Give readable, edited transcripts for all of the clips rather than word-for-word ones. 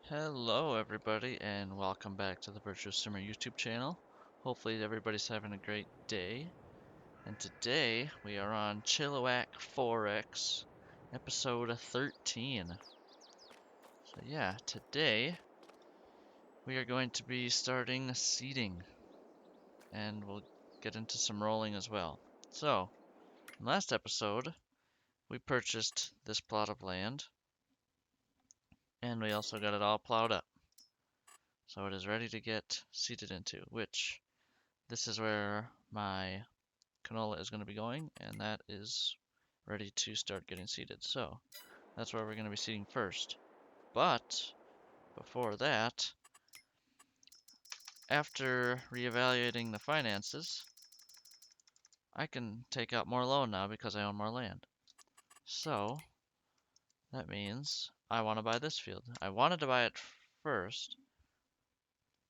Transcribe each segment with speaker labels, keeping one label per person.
Speaker 1: Hello everybody and welcome back to the Virtual Swimmer YouTube channel. Hopefully everybody's having a great day. And today we are on Chilliwack 4X episode 13. So yeah, today we are going to be starting seeding and we'll get into some rolling as well. So, in last episode we purchased this plot of land and we also got it all plowed up. So it is ready to get seeded into, which this is where my canola is going to be going, and that is ready to start getting seeded. So that's where we're going to be seeding first. But before that, after reevaluating the finances, I can take out more loan now because I own more land. So that means I want to buy this field. I wanted to buy it first.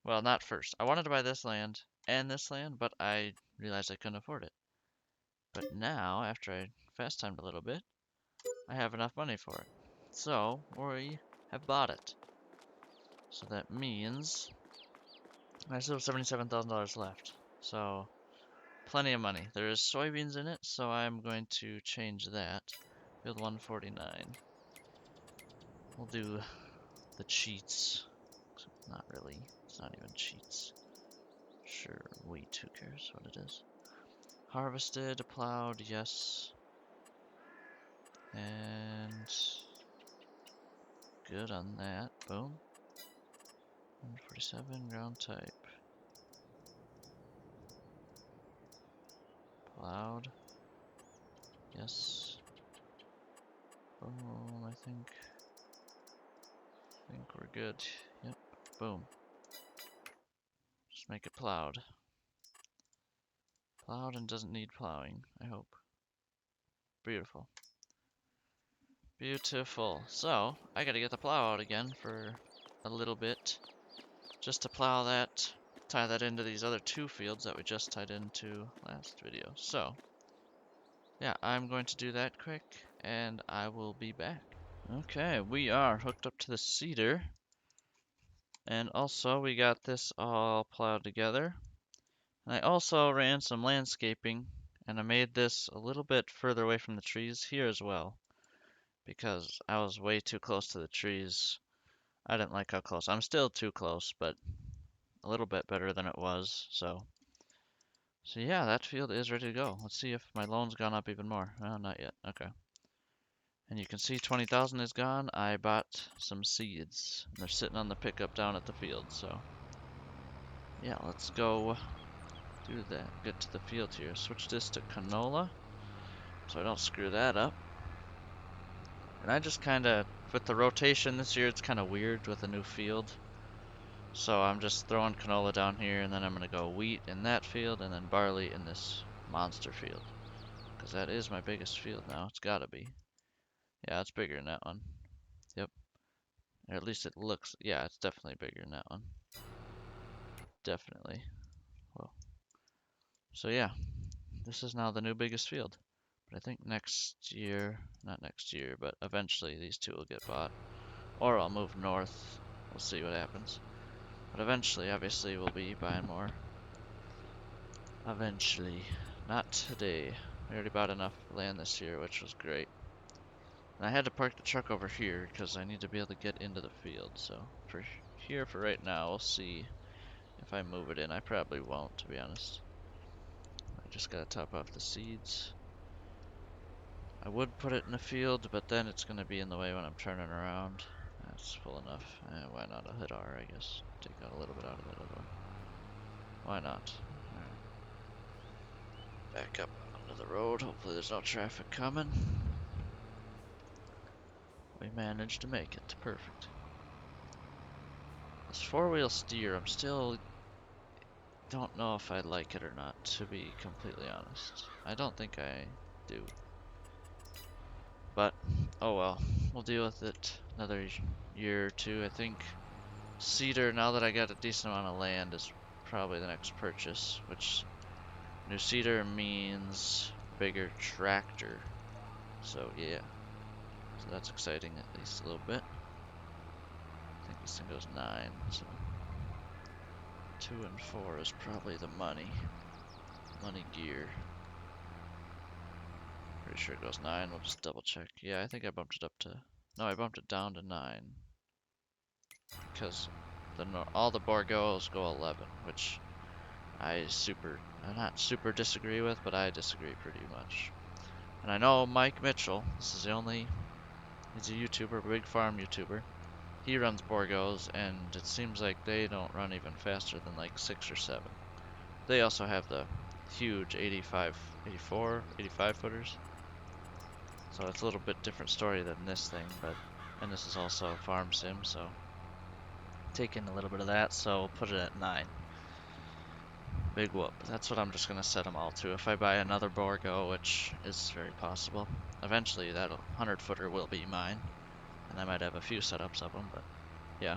Speaker 1: Well, not first. I wanted to buy this land and this land, but I realized I couldn't afford it. But now, after I fast timed a little bit, I have enough money for it. So, we have bought it. So that means I still have $77,000 left. So, plenty of money. There is soybeans in it, so I'm going to change that. Field 149. We'll do the cheats. Not really. It's not even cheats. Sure, wheat, who cares what it is. Harvested, plowed, yes. And good on that. Boom. 147, ground type. Plowed. Yes. Boom, I think we're good. Yep. Boom. Just make it plowed. Plowed and doesn't need plowing, I hope. Beautiful. Beautiful. So, I gotta get the plow out again for a little bit. Just to plow that, tie that into these other two fields that we just tied into last video. So, yeah, I'm going to do that quick, and I will be back. Okay, we are hooked up to the seeder. And also, we got this all plowed together. And I also ran some landscaping, and I made this a little bit further away from the trees here as well, because I was way too close to the trees. I didn't like how close. I'm still too close, but a little bit better than it was, so yeah, that field is ready to go. Let's see if my loan's gone up even more. Oh, not yet. Okay. And you can see 20,000 is gone. I bought some seeds. They're sitting on the pickup down at the field, so yeah, let's go do that. Get to the field here. Switch this to canola so I don't screw that up. And I just kind of, with the rotation this year, it's kind of weird with a new field. So I'm just throwing canola down here, and then I'm going to go wheat in that field, and then barley in this monster field. Because that is my biggest field now. It's got to be. Yeah, it's bigger than that one. Yep. Or at least it looks, yeah, it's definitely bigger than that one. Definitely. Well, so yeah, this is now the new biggest field. But I think next year, not next year, but eventually these two will get bought. Or I'll move north. We'll see what happens. But eventually, obviously, we'll be buying more. Eventually. Not today. We already bought enough land this year, which was great. And I had to park the truck over here because I need to be able to get into the field. So for here, for right now, we'll see if I move it in. I probably won't, to be honest. I just gotta top off the seeds. I would put it in the field, but then it's gonna be in the way when I'm turning around. That's full enough. Why not? I'll hit R, I guess. Take out a little bit out of that other one. Why not? Alright. Back up onto the road. Hopefully there's no traffic coming. We managed to make it. Perfect. This four-wheel steer, I'm still don't know if I like it or not, to be completely honest. I don't think I do. But, oh well. We'll deal with it another year or two. I think cedar, now that I got a decent amount of land, is probably the next purchase, which new cedar means bigger tractor. So yeah. So that's exciting at least a little bit. I think This thing goes 9, so 2 and 4 is probably the money gear. Pretty sure it goes 9. We'll just double check. Yeah, I think I bumped it up to. No, I bumped it down to 9 because all the Borgos go 11, which I not super disagree with, but I disagree pretty much. And I know Mike Mitchell. He's a YouTuber, big farm YouTuber. He runs Borgos, and it seems like they don't run even faster than like 6 or 7. They also have the huge 85, 84, 85 footers. So it's a little bit different story than this thing, and this is also a farm sim, so taking a little bit of that, so put it at 9. Big whoop. That's what I'm just going to set them all to. If I buy another Borgo, which is very possible, eventually that 100 footer will be mine. And I might have a few setups of them, but yeah.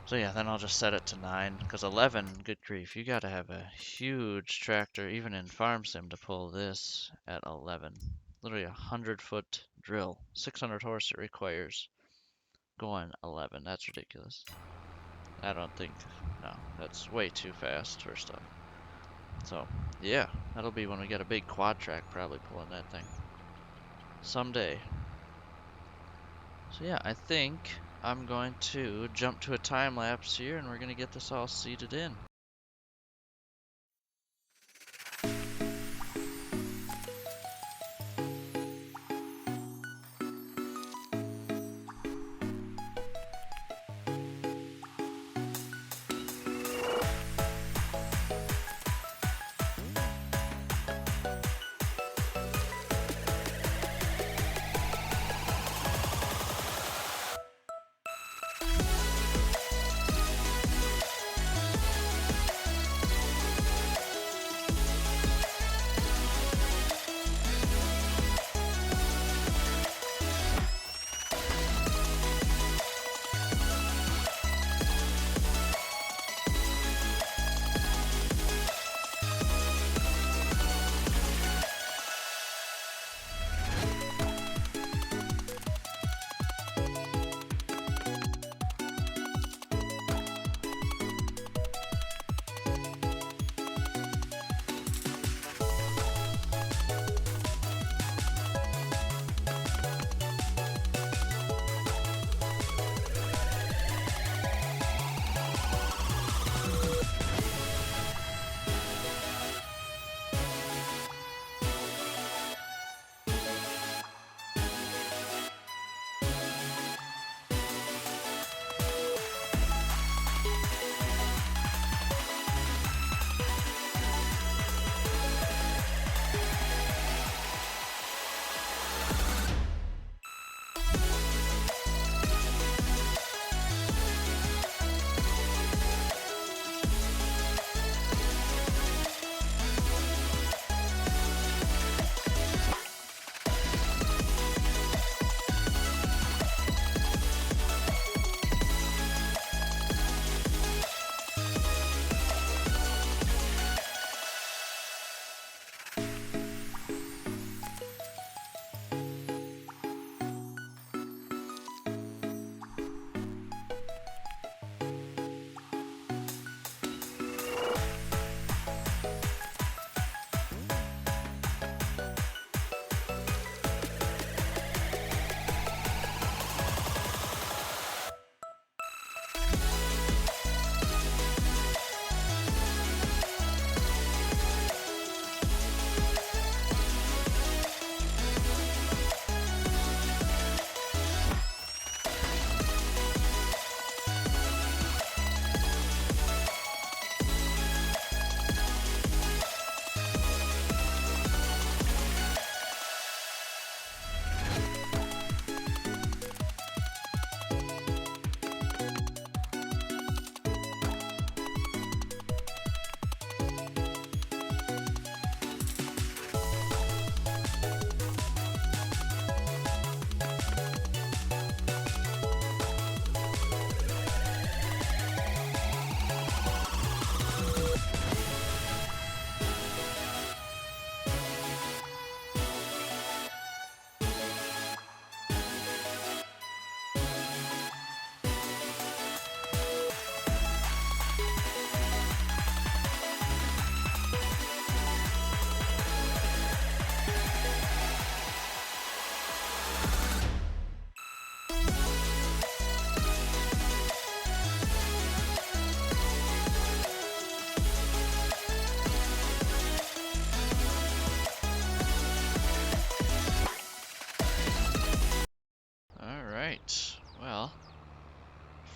Speaker 1: So yeah, then I'll just set it to 9, because 11, good grief, you gotta have a huge tractor, even in Farm Sim, to pull this at 11. Literally a 100-foot drill, 600 horse it requires, going 11, that's ridiculous. I don't think, no, that's way too fast for stuff. So, yeah, that'll be when we get a big quad track probably pulling that thing. Someday. So yeah, I think I'm going to jump to a time lapse here and we're going to get this all seeded in.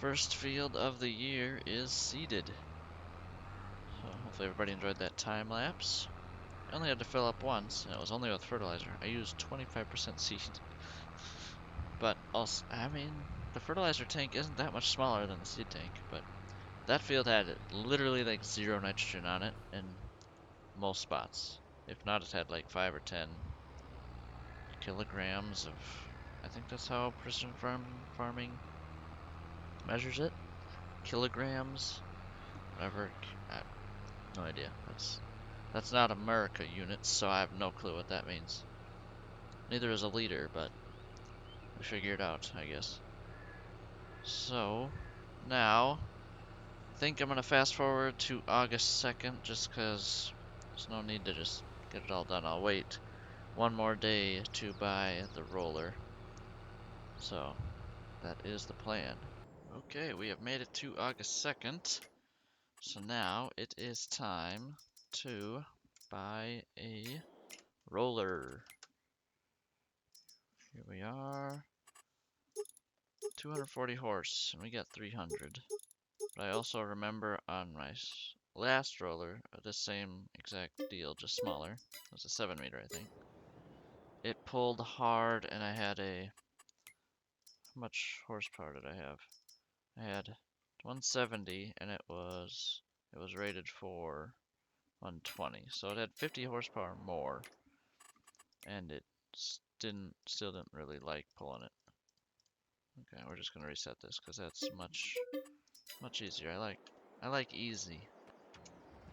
Speaker 1: first field of the year is seeded. So hopefully everybody enjoyed that time lapse. I only had to fill up once, and it was only with fertilizer. I used 25% seed. But also, I mean, the fertilizer tank isn't that much smaller than the seed tank, but that field had literally like 0 nitrogen on it in most spots. If not, it had like 5 or 10 kilograms of, I think that's how precision farming measures it. Kilograms, whatever. I have no idea. That's not America units, so I have no clue what that means. Neither is a liter, but we figure it out, I guess. So now I think I'm gonna fast forward to August 2nd, just because there's no need to just get it all done. I'll wait one more day to buy the roller. So that is the plan. Okay, we have made it to August 2nd. So now it is time to buy a roller. Here we are. 240 horse, and we got 300. But I also remember on my last roller, the same exact deal, just smaller. It was a 7 meter, I think. It pulled hard, and I had a... How much horsepower did I have? I had 170, and it was rated for 120. So it had 50 horsepower more, and it still didn't really like pulling it. Okay, we're just gonna reset this because that's much easier. I like easy.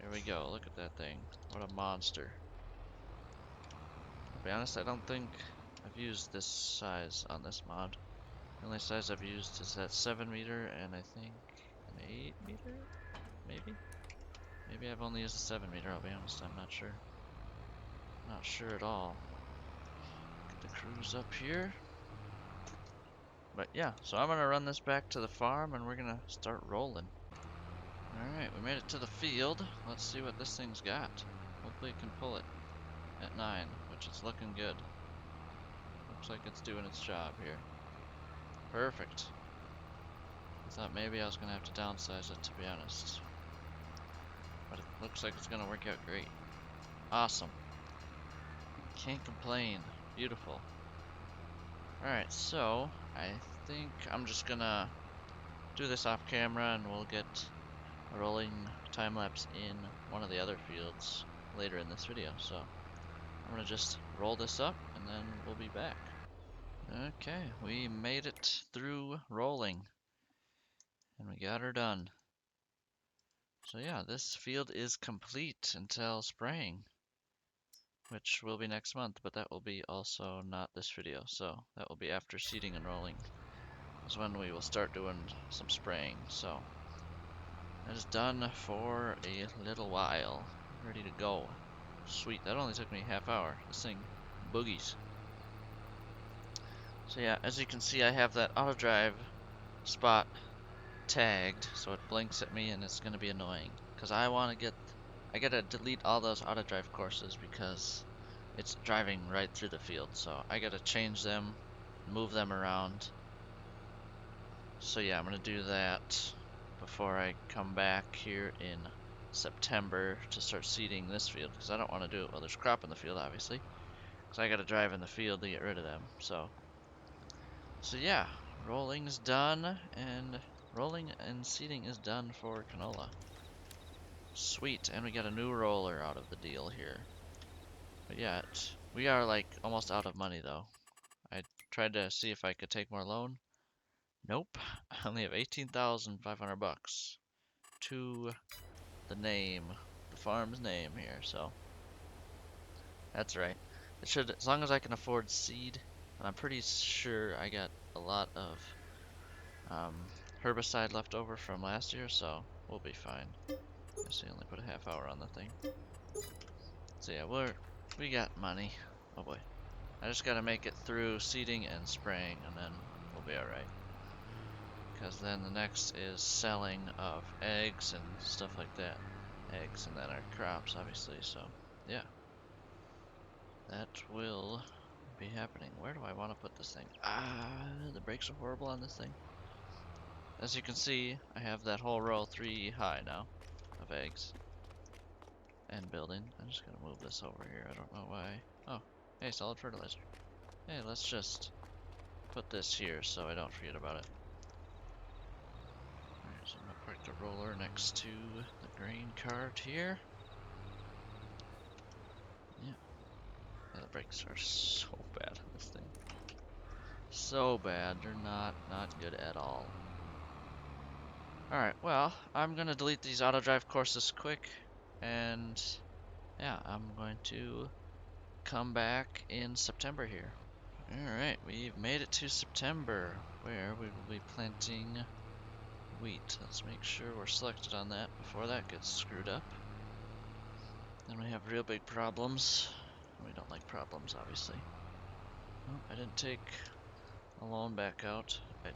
Speaker 1: There we go. Look at that thing. What a monster. To be honest, I don't think I've used this size on this mod. The only size I've used is that 7 meter and I think an 8 meter? Maybe? Maybe I've only used a 7 meter, I'll be honest. I'm not sure. Not sure at all. Get the cruise up here. But yeah, so I'm gonna run this back to the farm and we're gonna start rolling. Alright, we made it to the field. Let's see what this thing's got. Hopefully it can pull it at 9, which is looking good. Looks like it's doing its job here. Perfect. I thought maybe I was gonna have to downsize it, to be honest. But it looks like it's gonna work out great. Awesome. Can't complain. Beautiful. Alright, so I think I'm just gonna do this off camera and we'll get a rolling time lapse in one of the other fields later in this video. So I'm gonna just roll this up and then we'll be back. Okay, we made it through rolling and we got her done. So yeah, this field is complete until spraying, which will be next month, but that will be also not this video. So that will be after seeding and rolling is when we will start doing some spraying. So that is done for a little while. Ready to go. Sweet, that only took me a half hour. This thing boogies. So yeah, as you can see, I have that auto drive spot tagged, so it blinks at me and it's gonna be annoying. Cause I gotta delete all those auto drive courses because it's driving right through the field. So I gotta change them, move them around. So yeah, I'm gonna do that before I come back here in September to start seeding this field, because I don't want to do it while there's crop in the field, obviously, because I got to drive in the field to get rid of them. So yeah, rolling's done, and rolling and seeding is done for canola. Sweet, and we got a new roller out of the deal here. But yeah, we are like almost out of money though. I tried to see if I could take more loan. Nope, I only have 18,500 bucks to the name, the farm's name here, so that's right. It should, as long as I can afford seed, and I'm pretty sure I got a lot of herbicide left over from last year, so we'll be fine. Guess I only put a half hour on the thing. So yeah, we got money. Oh boy. I just gotta make it through seeding and spraying, and then we'll be alright. Because then the next is selling of eggs and stuff like that. Eggs and then our crops, obviously, so yeah. That will be happening. Where do I want to put this thing? Ah, the brakes are horrible on this thing. as you can see, I have that whole row 3 high now of eggs and building. I'm just gonna move this over here. I don't know why. Oh, hey, solid fertilizer. Hey, let's just put this here so I don't forget about it. Alright, so I'm gonna park the roller next to the grain cart here. Yeah. Yeah, the brakes are so bad on this thing. So bad. They're not good at all. Alright, well, I'm gonna delete these auto drive courses quick, and yeah, I'm going to come back in September here. Alright, we've made it to September, where we will be planting wheat. Let's make sure we're selected on that before that gets screwed up. Then we have real big problems. We don't like problems, obviously. Oh, I didn't take a loan back out. I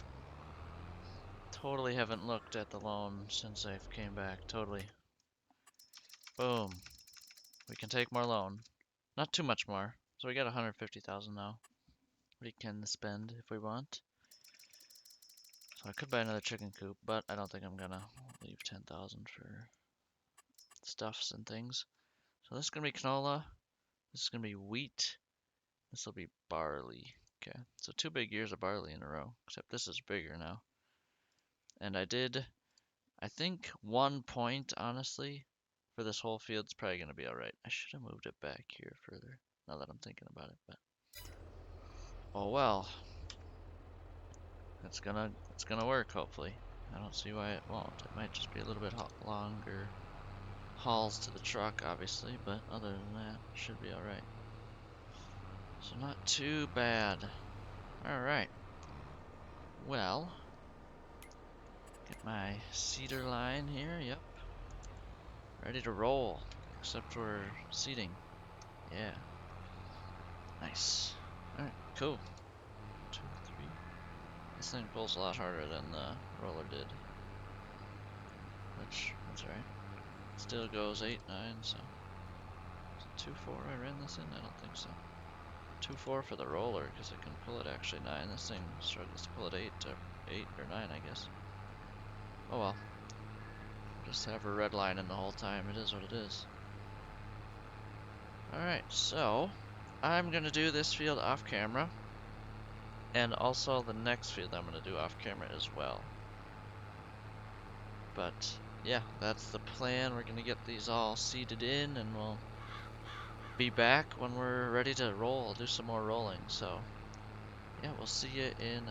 Speaker 1: totally haven't looked at the loan since I came back. Totally. Boom. We can take more loan. Not too much more. So we got 150,000 now. We can spend if we want. So I could buy another chicken coop, but I don't think I'm gonna leave 10,000 for stuffs and things. So this is gonna be canola. This is gonna be wheat. This will be barley. Okay, so 2 big years of barley in a row, except this is bigger now. And I think 1 point, honestly, for this whole field's probably gonna be alright. I should have moved it back here further, now that I'm thinking about it, but oh well. It's gonna work, hopefully. I don't see why it won't. It might just be a little bit longer hauls to the truck, obviously, but other than that, it should be alright. So not too bad. Alright. Well, get my seeder line here, yep. Ready to roll, except we're seeding. Yeah. Nice. Alright, cool. 2, 3. This thing pulls a lot harder than the roller did. Which, that's alright. Still goes 8, 9, so. 2-4 I ran this in? I don't think so. 2-4 for the roller, because it can pull it actually 9. This thing struggles to pull it 8 or 9, I guess. Oh well. Just have a red line in the whole time. It is what it is. Alright, so I'm going to do this field off camera. And also the next field I'm going to do off camera as well. But yeah, that's the plan. We're going to get these all seeded in, and we'll be back when we're ready to roll, do some more rolling. So yeah, we'll see you in,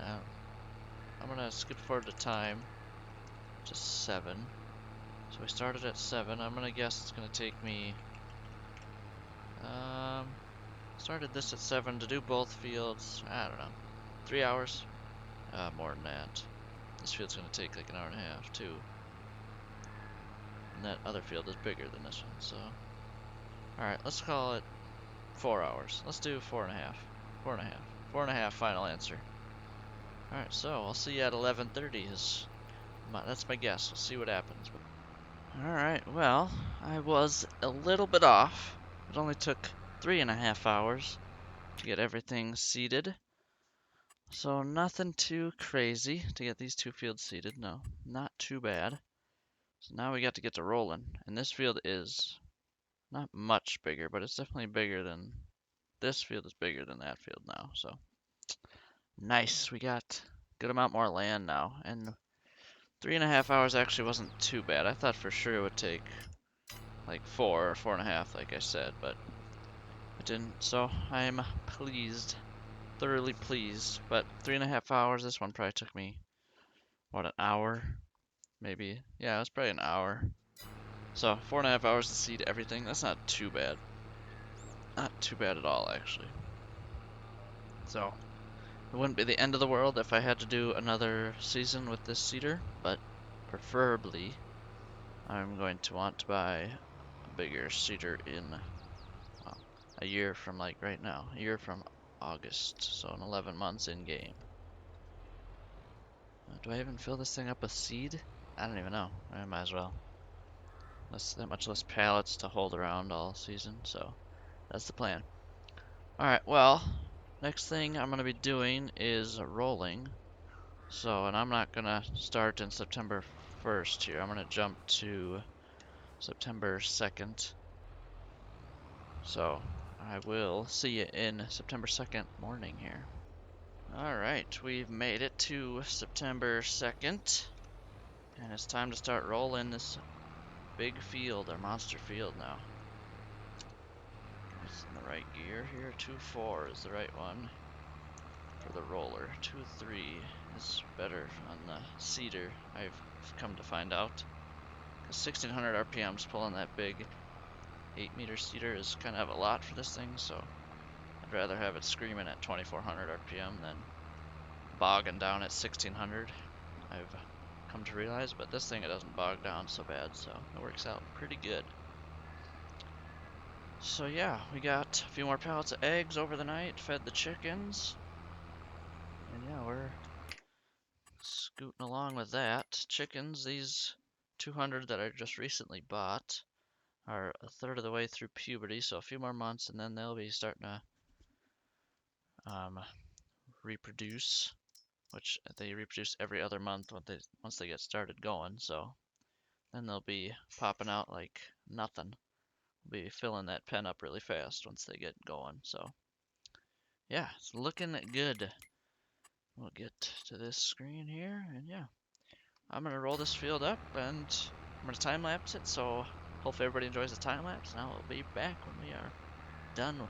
Speaker 1: I'm going to skip forward to time to 7. So we started at 7. I'm going to guess it's going to take me, started this at 7 to do both fields, I don't know, 3 hours? More than that. This field's going to take like an hour and a half too. And that other field is bigger than this one, so. Alright, let's call it 4 hours. Let's do 4.5. 4.5. 4.5 final answer. Alright, so I'll see you at 11:30 that's my guess. We'll see what happens. Alright, well, I was a little bit off. It only took 3.5 hours to get everything seeded. So nothing too crazy to get these 2 fields seeded. No, not too bad. So now we got to get to Rollin. And this field is not much bigger, but it's definitely bigger than, this field is bigger than that field now. So nice, we got a good amount more land now. And 3.5 hours actually wasn't too bad. I thought for sure it would take like 4 or 4.5, like I said, but it didn't. So I'm pleased, thoroughly pleased. But 3.5 hours, this one probably took me, what, an hour? Maybe. Yeah, it was probably an hour. So 4.5 hours to seed everything. That's not too bad. Not too bad at all, actually. So it wouldn't be the end of the world if I had to do another season with this seeder, but preferably I'm going to want to buy a bigger seeder in, well, a year from like right now. A year from August, so in 11 months in game. Do I even fill this thing up with seed? I don't even know. I might as well. That much less pallets to hold around all season, so that's the plan. Alright, well, next thing I'm going to be doing is rolling. So, and I'm not gonna start in September 1st here. I'm gonna jump to September 2nd. So, I will see you in September 2nd morning here. Alright, we've made it to September 2nd. And it's time to start rolling this big field, or monster field now. It's in the right gear here. 2-4 is the right one for the roller. 2-3 is better on the seeder, I've come to find out. Because 1600 RPMs pulling that big 8-meter seeder is kind of a lot for this thing, so I'd rather have it screaming at 2400 RPM than bogging down at 1600. I've come to realize, but this thing, it doesn't bog down so bad, so it works out pretty good. So yeah, we got a few more pallets of eggs over the night, fed the chickens, and yeah, we're scooting along with that. Chickens, these 200 that I just recently bought, are a third of the way through puberty, so a few more months and then they'll be starting to reproduce, which they reproduce every other month once they get started going, so then they'll be popping out like nothing. We'll be filling that pen up really fast once they get going, so yeah, it's looking good. We'll get to this screen here, and yeah, I'm gonna roll this field up and I'm gonna time lapse it, so hopefully everybody enjoys the time lapse, and I'll be back when we are done.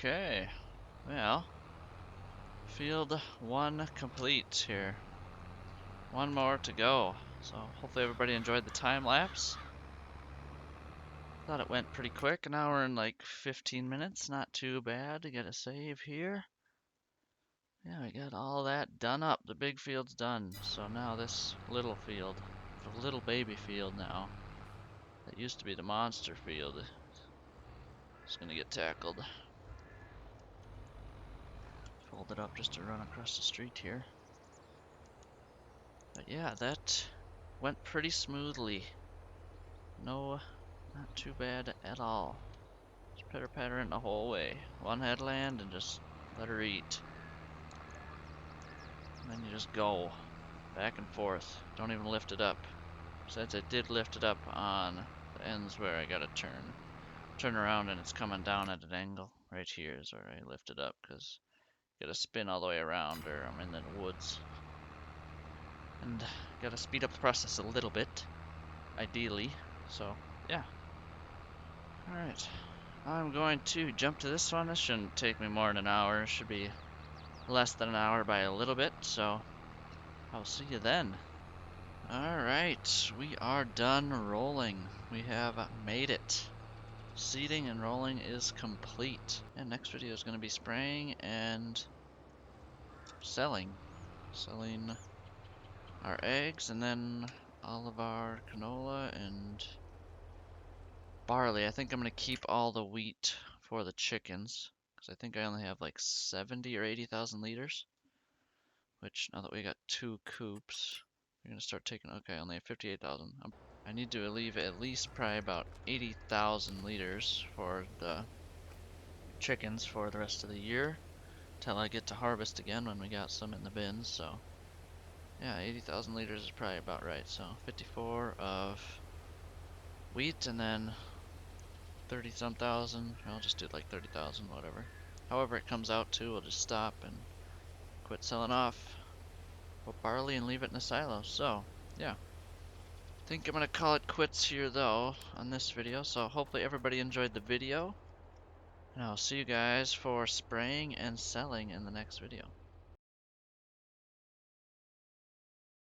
Speaker 1: Okay, well, field 1 complete here. One more to go. So hopefully everybody enjoyed the time lapse. Thought it went pretty quick. An hour and like 15 minutes. Not too bad to get a save here. Yeah, we got all that done up. The big field's done. So now this little field, the little baby field now, that used to be the monster field, is gonna get tackled. Fold it up just to run across the street here. But yeah, that went pretty smoothly. No, not too bad at all. Just pitter pattering the whole way. One headland and just let her eat. And then you just go back and forth. Don't even lift it up. Since I did lift it up on the ends where I gotta turn around and it's coming down at an angle. Right here is where I lift it up because you gotta spin all the way around or I'm in the woods. And gotta speed up the process a little bit, ideally. So yeah. Alright. I'm going to jump to this one. This shouldn't take me more than an hour. It should be less than an hour by a little bit, so I'll see you then. Alright, we are done rolling. We have made it. Seeding and rolling is complete. And next video is going to be spraying and selling. Selling our eggs and then all of our canola and barley. I think I'm going to keep all the wheat for the chickens because I think I only have like 70 or 80,000 liters. Which, now that we got 2 coops, we're going to start taking, okay, I only have 58,000. I need to leave at least probably about 80,000 liters for the chickens for the rest of the year till I get to harvest again when we got some in the bins. So yeah, 80,000 liters is probably about right. So 54 of wheat and then 30 some thousand. I'll just do like 30,000, whatever. However it comes out to, we'll just stop and quit selling off. Put barley and leave it in the silo. So yeah. I think I'm going to call it quits here though on this video. So hopefully everybody enjoyed the video. And I'll see you guys for spraying and selling in the next video.